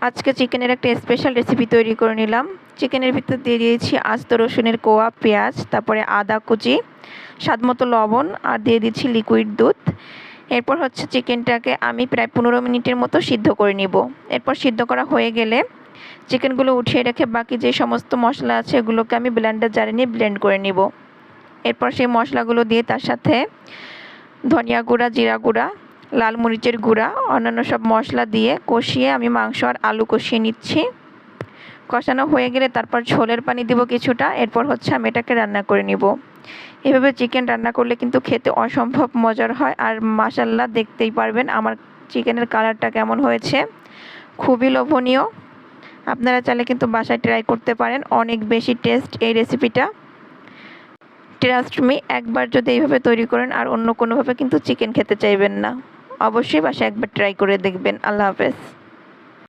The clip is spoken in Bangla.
আজকে চিকেনের একটা স্পেশাল রেসিপি তৈরি করে নিলাম। চিকেনের ভিতর দিয়ে দিয়েছি আস্ত রসুনের কোয়া, পেঁয়াজ, তারপরে আদা কুচি, স্বাদমতো লবণ, আর দিয়ে দিচ্ছি লিকুইড দুধ। এরপর হচ্ছে চিকেনটাকে আমি প্রায় 15 মিনিটের মতো সিদ্ধ করে নিব। এরপর সিদ্ধ করা হয়ে গেলে চিকেনগুলো উঠিয়ে রেখে বাকি যে সমস্ত মশলা আছে এগুলোকে আমি ব্লেন্ডার জারে নিয়ে ব্লেন্ড করে নিব। এরপর সেই মশলাগুলো দিয়ে তার সাথে ধনিয়া গুঁড়া, জিরা গুঁড়া, লাল মরিচের গুঁড়া, অন্যান্য সব মশলা দিয়ে কষিয়ে আমি মাংস আর আলু কষিয়ে নিচ্ছি। কষানো হয়ে গেলে তারপর ঝোলের পানি দিব কিছুটা। এরপর হচ্ছে আমি এটাকে রান্না করে নিব। এভাবে চিকেন রান্না করলে কিন্তু খেতে অসম্ভব মজার হয়। আর মাশাআল্লাহ, দেখতেই পারবেন আমার চিকেনের কালারটা কেমন হয়েছে, খুবই লোভনীয়। আপনারা চাইলে কিন্তু বাসায় ট্রাই করতে পারেন, অনেক বেশি টেস্ট এই রেসিপিটা। ট্রাস্ট মি, একবার যদি এইভাবে তৈরি করেন আর অন্য কোনোভাবে কিন্তু চিকেন খেতে চাইবেন না। অবশ্যই বাসায় একবার ট্রাই করে দেখবেন। আল্লাহ হাফেজ।